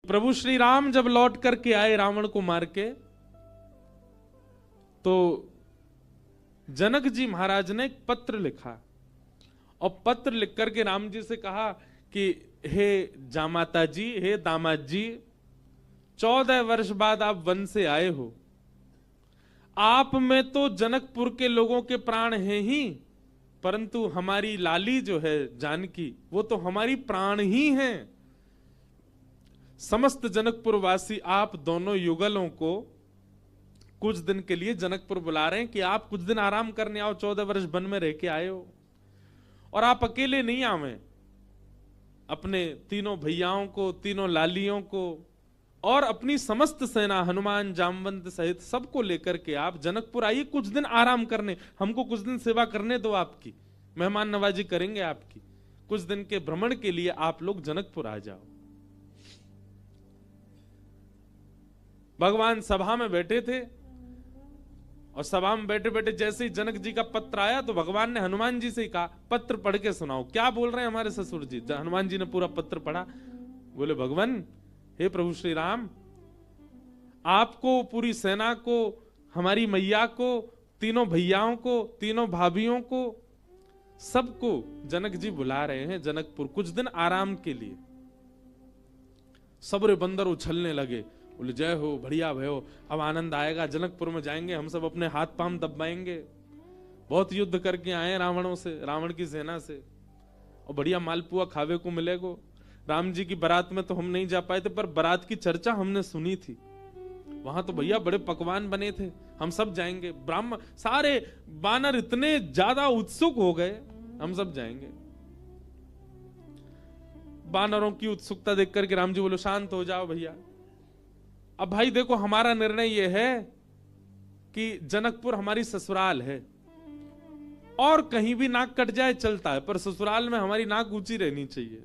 प्रभु श्री राम जब लौट करके आए रावण को मार के, तो जनक जी महाराज ने एक पत्र लिखा और पत्र लिख करके राम जी से कहा कि हे जामाता जी, हे दामाद जी, 14 वर्ष बाद आप वन से आए हो। आप में तो जनकपुर के लोगों के प्राण हैं ही, परंतु हमारी लाली जो है जानकी, वो तो हमारी प्राण ही हैं। समस्त जनकपुर वासी आप दोनों युगलों को कुछ दिन के लिए जनकपुर बुला रहे हैं कि आप कुछ दिन आराम करने आओ। 14 वर्ष वन में रह के आए हो, और आप अकेले नहीं आवे, अपने तीनों भैयाओं को, तीनों लालियों को और अपनी समस्त सेना हनुमान जामवंत सहित सबको लेकर के आप जनकपुर आइए कुछ दिन आराम करने। हमको कुछ दिन सेवा करने दो, आपकी मेहमान नवाजी करेंगे आपकी। कुछ दिन के भ्रमण के लिए आप लोग जनकपुर आ जाओ। भगवान सभा में बैठे थे और सभा में बैठे बैठे जैसे ही जनक जी का पत्र आया तो भगवान ने हनुमान जी से कहा, पत्र पढ़ के सुनाओ, क्या बोल रहे हैं हमारे ससुर जी। हनुमान जी ने पूरा पत्र पढ़ा। बोले, भगवान, हे प्रभु श्री राम, आपको, पूरी सेना को, हमारी मैया को, तीनों भैयाओं को, तीनों भाभियों को, सबको जनक जी बुला रहे हैं जनकपुर कुछ दिन आराम के लिए। सबरे बंदर उछलने लगे। बोले, जय हो, बढ़िया भयो, अब आनंद आएगा, जनकपुर में जाएंगे, हम सब अपने हाथ पांव दबाएंगे। बहुत युद्ध करके आए रावणों से, रावण की सेना से, और बढ़िया मालपुआ खावे को मिलेगो। राम जी की बारात में तो हम नहीं जा पाए थे, पर बारात की चर्चा हमने सुनी थी। वहां तो भैया बड़े पकवान बने थे, हम सब जाएंगे। ब्राह्मण सारे बानर इतने ज्यादा उत्सुक हो गए, हम सब जाएंगे। बानरों की उत्सुकता देख करके राम जी बोलो, शांत हो जाओ भैया। अब भाई देखो, हमारा निर्णय यह है कि जनकपुर हमारी ससुराल है, और कहीं भी नाक कट जाए चलता है, पर ससुराल में हमारी नाक ऊंची रहनी चाहिए।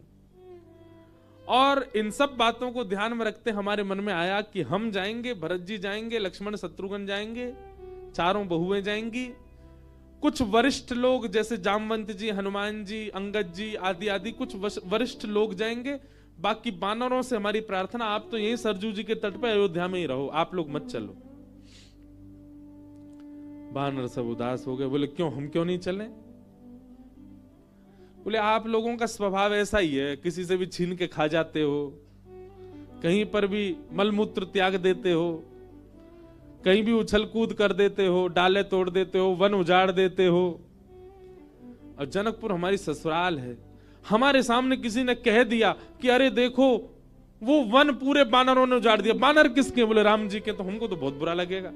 और इन सब बातों को ध्यान में रखते हमारे मन में आया कि हम जाएंगे, भरत जी जाएंगे, लक्ष्मण शत्रुघ्न जाएंगे, चारों बहुएं जाएंगी, कुछ वरिष्ठ लोग जैसे जामवंत जी, हनुमान जी, अंगद जी आदि आदि कुछ वरिष्ठ लोग जाएंगे। बाकी बानरों से हमारी प्रार्थना, आप तो यहीं सरजू जी के तट पे अयोध्या में ही रहो, आप लोग मत चलो। बानर सब उदास हो गए। बोले, क्यों, हम क्यों नहीं चले? बोले, आप लोगों का स्वभाव ऐसा ही है, किसी से भी छीन के खा जाते हो, कहीं पर भी मलमूत्र त्याग देते हो, कहीं भी उछल कूद कर देते हो, डाले तोड़ देते हो, वन उजाड़ देते हो। और जनकपुर हमारी ससुराल है। हमारे सामने किसी ने कह दिया कि अरे देखो, वो वन पूरे बानरों ने उजाड़ दिया। बानर किसके? बोले, राम जी के। तो हमको तो बहुत बुरा लगेगा,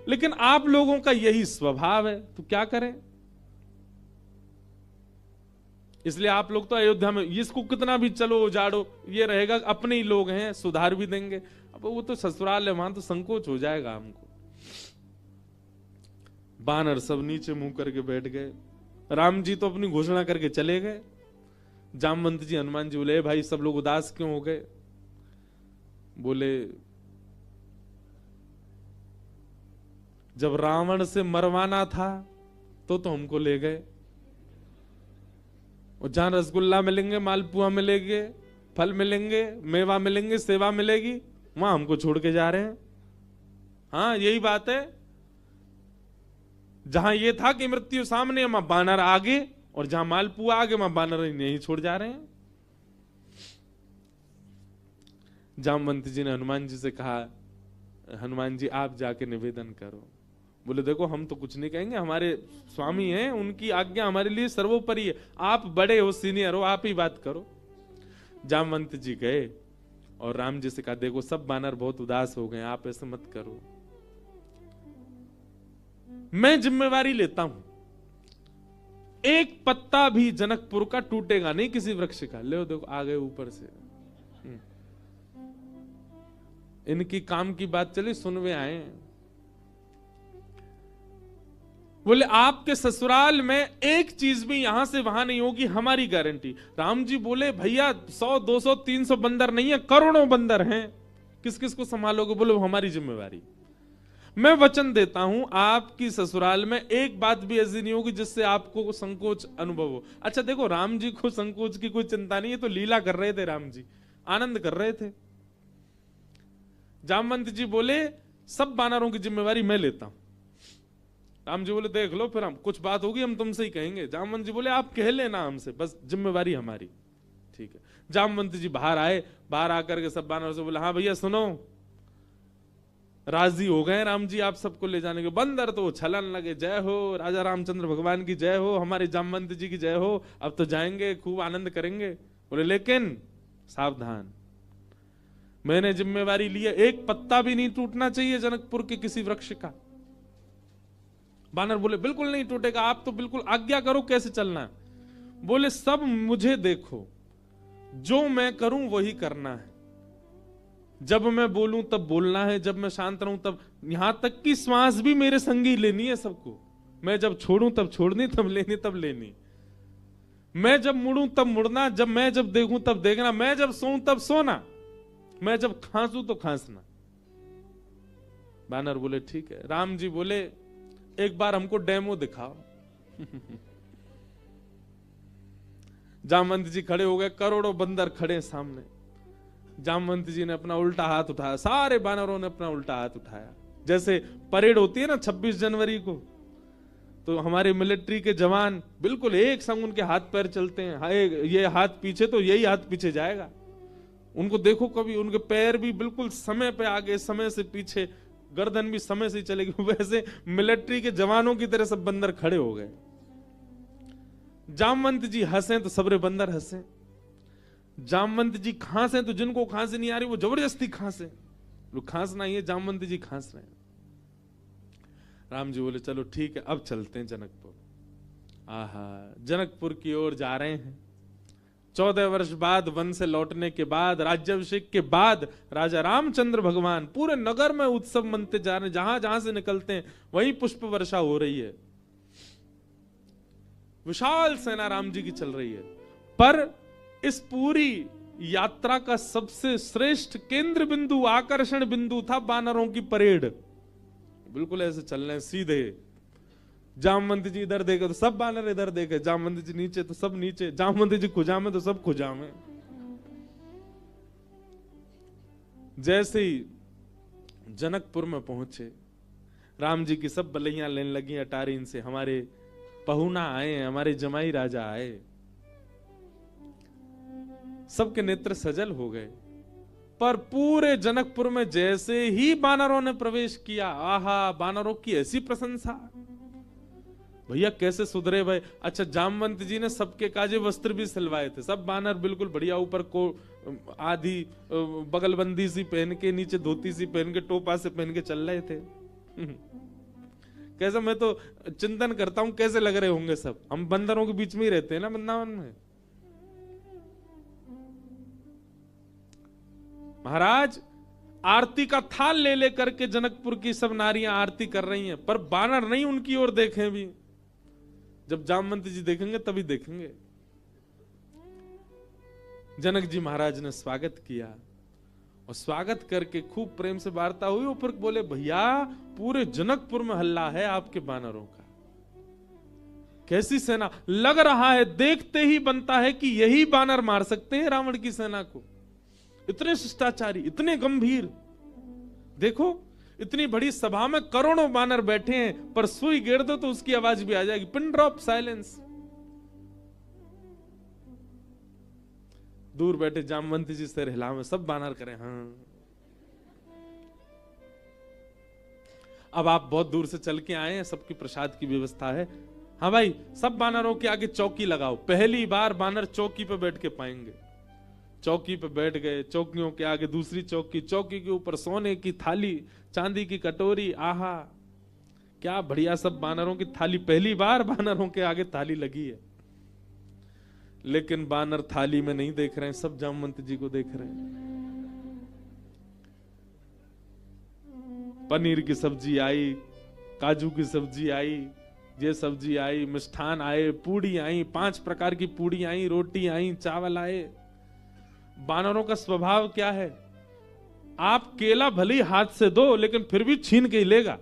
लेकिन आप लोगों का यही स्वभाव है, तो क्या करें। इसलिए आप लोग तो अयोध्या में, इसको कितना भी चलो उजाड़ो, ये रहेगा अपने ही लोग हैं, सुधार भी देंगे। अब वो तो ससुराल है, वहां तो संकोच हो जाएगा हमको। बानर सब नीचे मुंह करके बैठ गए। राम जी तो अपनी घोषणा करके चले गए। जामवंत जी, हनुमान जी बोले, भाई सब लोग उदास क्यों हो गए? बोले, जब रावण से मरवाना था तो हमको ले गए, और जहां रसगुल्ला मिलेंगे, मालपुआ मिलेंगे, फल मिलेंगे, मेवा मिलेंगे, सेवा मिलेगी, वहां हमको छोड़ के जा रहे हैं। हाँ, यही बात है। जहां ये था कि मृत्यु सामने, वहां बानर आगे, और जहां मालपुआ आगे, वहां बानर नहीं छोड़ जा रहे हैं। जामवंत जी ने हनुमान जी से कहा, हनुमान जी आप जाके निवेदन करो। बोले, देखो हम तो कुछ नहीं कहेंगे, हमारे स्वामी हैं, उनकी आज्ञा हमारे लिए सर्वोपरि है। आप बड़े हो, सीनियर हो, आप ही बात करो। जामवंत जी गए और राम जी से कहा, देखो सब बानर बहुत उदास हो गए, आप ऐसे मत करो, मैं जिम्मेवारी लेता हूं, एक पत्ता भी जनकपुर का टूटेगा नहीं, किसी वृक्ष का। ले देखो, आ गए ऊपर से। इनकी काम की बात चली, सुनवे आए। बोले, आपके ससुराल में एक चीज भी यहां से वहां नहीं होगी, हमारी गारंटी। राम जी बोले, भैया 100, 200, 300 बंदर नहीं है, करोड़ों बंदर हैं, किस किस को संभालोगे? बोले, हमारी जिम्मेवारी। मैं वचन देता हूं, आपकी ससुराल में एक बात भी ऐसी नहीं होगी जिससे आपको संकोच अनुभव हो। अच्छा देखो, राम जी को संकोच की कोई चिंता नहीं है, तो लीला कर रहे थे राम जी। आनंद कर रहे थे। जामवंत जी बोले सब बानरों की जिम्मेवारी मैं लेता हूं। राम जी बोले देख लो, फिर हम कुछ बात होगी हम तुमसे ही कहेंगे। जामवंत जी बोले आप कह लेना हमसे, बस जिम्मेवारी हमारी। ठीक है। जामवंत जी बाहर आए, बाहर आकर के सब बानरों से बोले हाँ भैया सुनो, राजी हो गए राम जी आप सबको ले जाने के। बंदर तो छलन लगे, जय हो राजा रामचंद्र भगवान की जय हो, हमारे जामवंत जी की जय हो, अब तो जाएंगे खूब आनंद करेंगे। बोले लेकिन सावधान, मैंने जिम्मेवारी ली है, एक पत्ता भी नहीं टूटना चाहिए जनकपुर के किसी वृक्ष का। बानर बोले बिल्कुल नहीं टूटेगा, आप तो बिल्कुल आज्ञा करो कैसे चलना है। बोले सब मुझे देखो, जो मैं करूं वही करना है, जब मैं बोलूं तब बोलना है, जब मैं शांत रहूं तब, यहां तक कि श्वास भी मेरे संगी लेनी है सबको। मैं जब छोड़ूं तब छोड़नी, तब लेनी तब लेनी, मैं जब मुड़ूं तब मुड़ना, मैं जब देखूं तब देखना, मैं जब सोऊं तब सोना, मैं जब खांसूं तो खांसना। बानर बोले ठीक है। राम जी बोले एक बार हमको डेमो दिखाओ। जामवंत जी खड़े हो गए, करोड़ों बंदर खड़े सामने। जामवंत जी ने अपना उल्टा हाथ उठाया, सारे बानरों ने अपना उल्टा हाथ उठाया। जैसे परेड होती है ना 26 जनवरी को, तो हमारे मिलिट्री के जवान बिल्कुल एक संग उनके हाथ पैर चलते हैं, ये हाथ पीछे तो यही हाथ पीछे जाएगा। उनको देखो कभी, उनके पैर भी बिल्कुल समय पे आगे, समय से पीछे, गर्दन भी समय से चलेगी। वैसे मिलिट्री के जवानों की तरह सब बंदर खड़े हो गए। जामवंत जी हंसे तो सबरे बंदर हंसे। जामवंत जी खांसे तो जिनको खांसी नहीं आ रही वो जबरदस्ती खांसे। लोग खांसना ही है, जामवंत जी खांस रहे हैं। राम जी बोले चलो ठीक है, अब चलते हैं जनकपुर। आहा, जनकपुर की ओर जा रहे हैं। 14 वर्ष बाद वन से लौटने के बाद, राज्याभिषेक के बाद राजा रामचंद्र भगवान पूरे नगर में उत्सव मनते जा रहे हैं। जहां जहां से निकलते हैं वहीं पुष्प वर्षा हो रही है, विशाल सेना राम जी की चल रही है। पर इस पूरी यात्रा का सबसे श्रेष्ठ केंद्र बिंदु, आकर्षण बिंदु था बानरों की परेड। बिल्कुल ऐसे चल रहे हैं सीधे। जामवंत जी इधर देखे तो सब बानर इधर देखे, जामवंत जी नीचे तो सब नीचे, जामवंत जी खुजा में तो सब खुजा में। जैसे ही जनकपुर में पहुंचे, राम जी की सब बलैया लेने लगी अटारीन से। हमारे पहुना आए हैं, हमारे जमाई राजा आए। सबके नेत्र सजल हो गए। पर पूरे जनकपुर में जैसे ही बानरों ने प्रवेश किया, आहा, बानरों की ऐसी प्रशंसा, भैया कैसे सुधरे भाई। अच्छा, जामवंत जी ने सबके काजे वस्त्र भी सिलवाए थे। सब बानर बिल्कुल बढ़िया, ऊपर को आधी बगलबंदी सी पहन के, नीचे धोती सी पहन के, टोपा से पहन के चल रहे थे। कैसा, मैं तो चिंतन करता हूं कैसे लग रहे होंगे सब। हम बंदरों के बीच में ही रहते हैं ना वृंदावन में। महाराज आरती का थाल ले लेकर के जनकपुर की सब नारियां आरती कर रही हैं, पर बानर नहीं उनकी ओर देखें भी। जब जामवंत जी देखेंगे तभी देखेंगे। जनक जी महाराज ने स्वागत किया और स्वागत करके खूब प्रेम से वार्ता हुई। ऊपर बोले भैया पूरे जनकपुर में हल्ला है आपके बानरों का, कैसी सेना। लग रहा है देखते ही बनता है कि यही बानर मार सकते हैं रावण की सेना को। इतने शिष्टाचारी, इतने गंभीर। देखो इतनी बड़ी सभा में करोड़ों बानर बैठे हैं, पर सुई गिर दो तो उसकी आवाज भी आ जाएगी। Pin drop silence. दूर बैठे जामवंत जी से हिलावे, सब बानर करें हाँ। अब आप बहुत दूर से चल के आए हैं, सबकी प्रसाद की व्यवस्था है। हाँ भाई, सब बानरों के आगे चौकी लगाओ। पहली बार बानर चौकी पे बैठ के पाएंगे। चौकी पे बैठ गए, चौकियों के आगे दूसरी चौकी, चौकी के ऊपर सोने की थाली, चांदी की कटोरी। आहा, क्या बढ़िया। सब बानरों की थाली, पहली बार बानरों के आगे थाली लगी है। लेकिन बानर थाली में नहीं देख रहे हैं, सब जामवंत जी को देख रहे हैं। पनीर की सब्जी आई, काजू की सब्जी आई, ये सब्जी आई, मिष्ठान आए, पूड़ी आई, 5 प्रकार की पूड़ी आई, रोटी आई, चावल आए। बानरों का स्वभाव क्या है, आप केला भले ही हाथ से दो लेकिन फिर भी छीन के ही लेगा।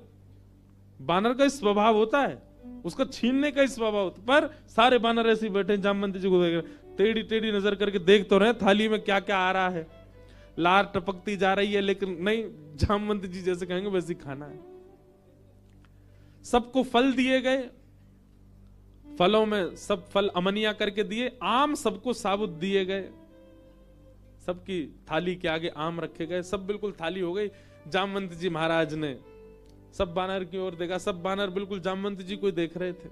बानर का स्वभाव होता है, उसका छीनने का ही स्वभाव होता है। पर सारे बानर ऐसे बैठे जामवंत जी को देख रहे, टेढ़ी टेढ़ी नजर करके देख तो रहे थाली में क्या क्या आ रहा है, लार टपकती जा रही है, लेकिन नहीं, जामवंत जी जैसे कहेंगे वैसे ही खाना है। सबको फल दिए गए, फलों में सब फल अमनिया करके दिए, आम सबको साबुत दिए गए, सबकी थाली के आगे आम रखे गए, सब बिल्कुल थाली हो गई। जामवंत जी महाराज ने सब बानर की ओर देखा, सब बानर बिल्कुल जामवंत जी को देख रहे थे।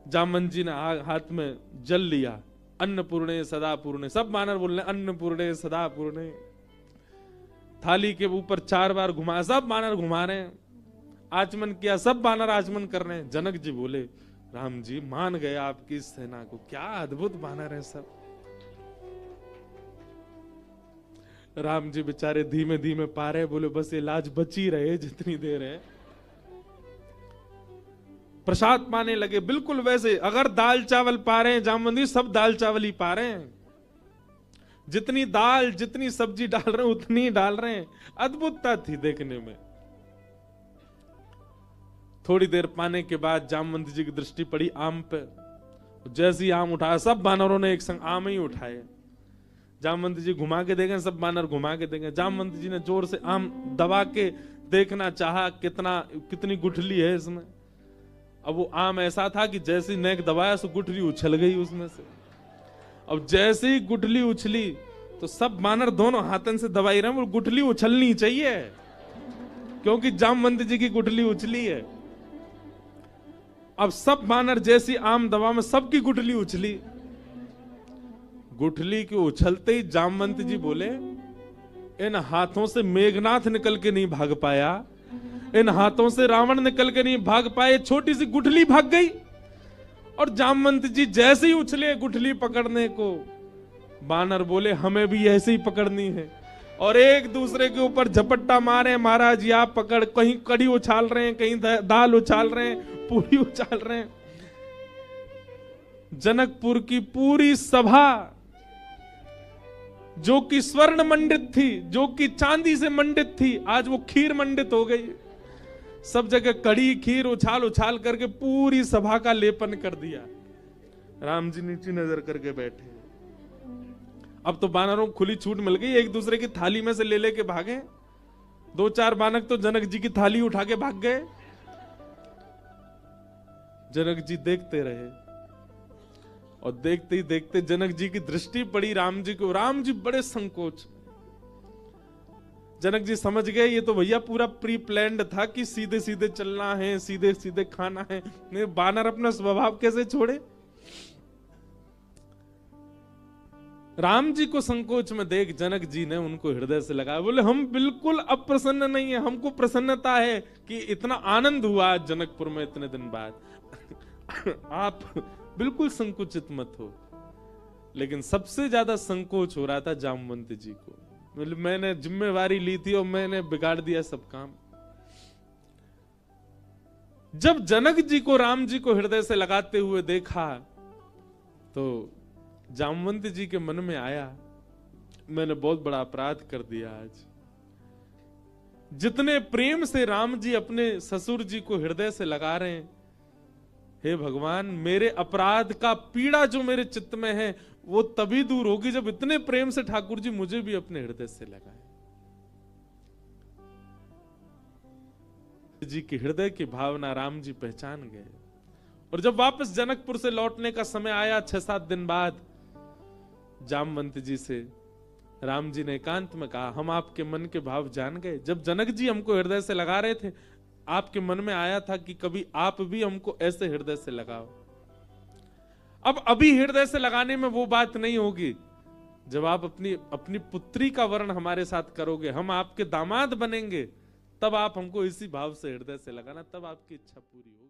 जामवंत जी ने हाथ में जल लिया, अन्नपूर्णे सदा पूर्णे, सब बानर बोल रहे अन्नपूर्णे सदा पूर्णे। थाली के ऊपर 4 बार घुमाया, सब बानर घुमा रहे हैं। आचमन किया, सब बानर आचमन कर रहे हैं। जनक जी बोले राम जी मान गए आपकी सेना को, क्या अद्भुत बानर है सब। राम जी बेचारे धीमे धीमे पा रहे, बोले बस ये लाज बची रहे जितनी देर है। प्रसाद पाने लगे बिल्कुल वैसे, अगर दाल चावल पा रहे हैं जामवंती, सब दाल चावल ही पा रहे हैं, जितनी दाल जितनी सब्जी डाल रहे हैं उतनी ही डाल रहे हैं। अद्भुतता थी देखने में। थोड़ी देर पाने के बाद जामवंत जी की दृष्टि पड़ी आम पे, जैसे ही आम उठाया सब बानरों ने एक संग आम ही उठाए। जामवंत जी घुमा के देखें, सब बानर घुमा के देखें। जामवंत जी ने जोर से आम दबा के देखना चाहा कितनी गुठली है इसमें। अब वो आम ऐसा था कि जैसे ही नेक दबाया सो गुठली उछल गई उसमें से। अब जैसे ही गुठली उछली तो सब बानर दोनों हाथन से दबाई रहे, वो गुठली उछलनी चाहिए क्योंकि जामवंत जी की गुठली उछली है। अब सब बानर जैसी आम दबा में सबकी गुठली उछली। गुठली के उछलते ही जामवंत जी बोले इन हाथों से मेघनाथ निकल के नहीं भाग पाया, इन हाथों से रावण निकल के नहीं भाग पाए, छोटी सी गुठली भाग गई। और जामवंत जी जैसे ही उछले गुठली पकड़ने को, बानर बोले हमें भी ऐसे ही पकड़नी है, और एक दूसरे के ऊपर झपट्टा मारे। महाराज या पकड़, कहीं कड़ी उछाल रहे हैं, कहीं दाल उछाल रहे हैं, पूरी उछाल रहे हैं। जनकपुर की पूरी सभा जो कि स्वर्ण मंडित थी, जो कि चांदी से मंडित थी, आज वो खीर मंडित हो गई। सब जगह कड़ी खीर उछाल उछाल करके पूरी सभा का लेपन कर दिया। राम जी नीचे नजर करके बैठे। अब तो बानरों को खुली छूट मिल गई, एक दूसरे की थाली में से ले लेके भागे। 2-4 बानर तो जनक जी की थाली उठा के भाग गए। जनक जी देखते रहे और देखते ही देखते जनक जी की दृष्टि पड़ी राम जी को। राम जी बड़े संकोच। जनक जी समझ गए ये तो भैया पूरा प्री प्लान्ड था कि सीधे सीधे चलना है, सीधे सीधे खाना है। नहीं, बानर अपना स्वभाव कैसे छोड़े। राम जी को संकोच में देख जनक जी ने उनको हृदय से लगाया। बोले हम बिल्कुल अप्रसन्न नहीं है, हमको प्रसन्नता है कि इतना आनंद हुआ आज जनकपुर में इतने दिन बाद। आप बिल्कुल संकुचित मत हो। लेकिन सबसे ज्यादा संकोच हो रहा था जामवंत जी को। मैंने जिम्मेवारी ली थी और मैंने बिगाड़ दिया सब काम। जब जनक जी को राम जी को हृदय से लगाते हुए देखा तो जामवंत जी के मन में आया मैंने बहुत बड़ा अपराध कर दिया। आज जितने प्रेम से राम जी अपने ससुर जी को हृदय से लगा रहे हैं, हे भगवान मेरे अपराध का पीड़ा जो मेरे चित्त में है वो तभी दूर होगी जब इतने प्रेम से ठाकुर जी मुझे भी अपने हृदय से लगाए। जी की हृदय की भावना राम जी पहचान गए। और जब वापस जनकपुर से लौटने का समय आया 6-7 दिन बाद, जामवंत जी से राम जी ने एकांत में कहा हम आपके मन के भाव जान गए। जब जनक जी हमको हृदय से लगा रहे थे, आपके मन में आया था कि कभी आप भी हमको ऐसे हृदय से लगाओ। अब अभी हृदय से लगाने में वो बात नहीं होगी। जब आप अपनी पुत्री का वर्ण हमारे साथ करोगे, हम आपके दामाद बनेंगे, तब आप हमको इसी भाव से हृदय से लगाना, तब आपकी इच्छा पूरी होगी।